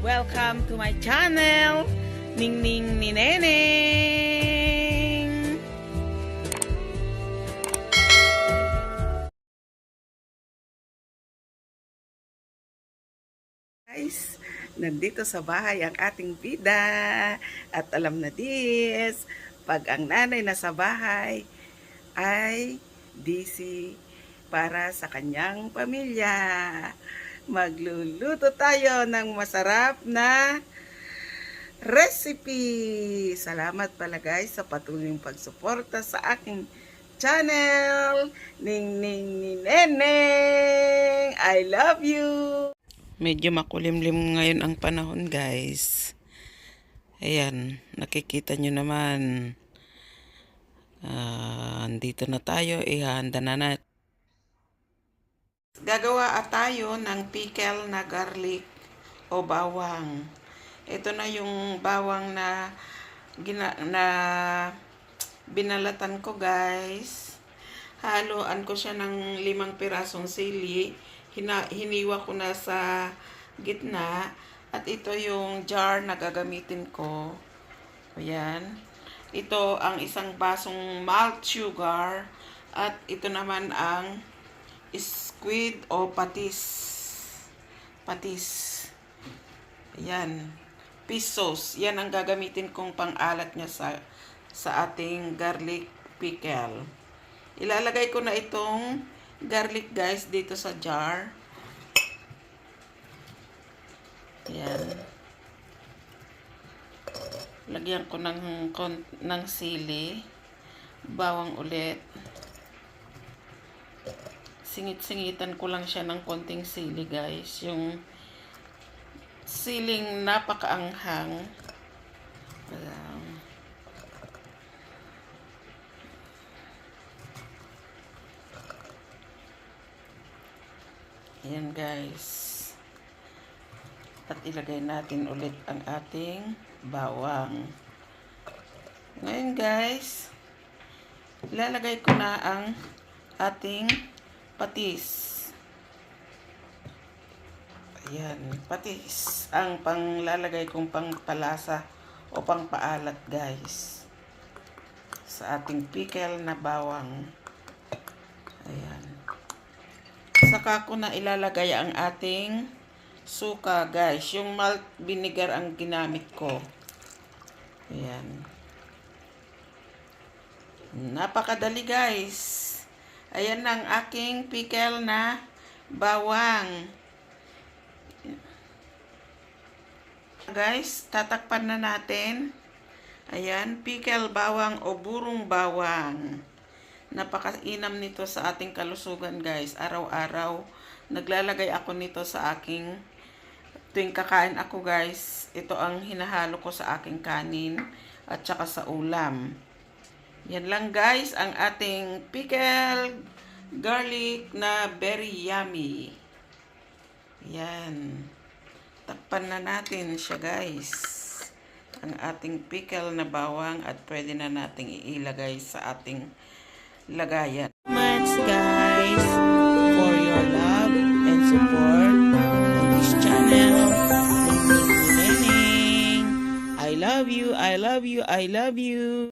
Welcome to my channel, Ningning ni Neneng. Guys, nandito sa bahay ang ating bida. At alam na dis, pag ang nanay nasa bahay ay busy para sa kanyang pamilya. Magluluto tayo ng masarap na recipe. Salamat pala guys sa patuloy pagsuporta sa aking channel. Ningning ni Neneng. I love you. Medyo makulimlim ngayon ang panahon guys. Ayan, nakikita nyo naman. Andito na tayo, ihanda na natin. Gagawa tayo ng pickle na garlic o bawang. Ito na yung bawang na binalatan ko guys. Haluan ko siya ng 5 pirasong sili. Hiniwa ko na sa gitna. At ito yung jar na gagamitin ko. Ayan. Ito ang isang basong malt sugar. At ito naman ang squid o patis. Ayan. Fish sauce. Yan ang gagamitin kong pang-alat niya sa ating garlic pickle. Ilalagay ko na itong garlic guys dito sa jar. Ayan. Lagyan ko ng sili. Bawang ulit. Singit-singitan ko lang siya ng konting sili guys. Yung siling napakaanghang. Ayan guys. At ilagay natin ulit ang ating bawang. Ngayon guys, ilalagay ko na ang ating patis. Ayan, patis. Ang panglalagay kong pangpalasa o pangpaalat guys. Sa ating pickle na bawang. Ayan. Saka ko na ilalagay ang ating suka guys. Yung malt vinegar ang ginamit ko. Ayan. Napakadali guys. Ayan ang aking pickle na bawang. Guys, tatakpan na natin. Ayan, pickle bawang o burong bawang. Napakainam nito sa ating kalusugan guys. Araw-araw, naglalagay ako nito sa aking, tuwing kakain ako guys, ito ang hinahalo ko sa aking kanin at saka sa ulam. Yan lang guys, ang ating pickle garlic na very yummy. Yan. Takpan na natin siya guys. Ang ating pickle na bawang at pwede na nating iilagay sa ating lagayan. Thanks guys for your love and support on this channel. I love you, I love you, I love you.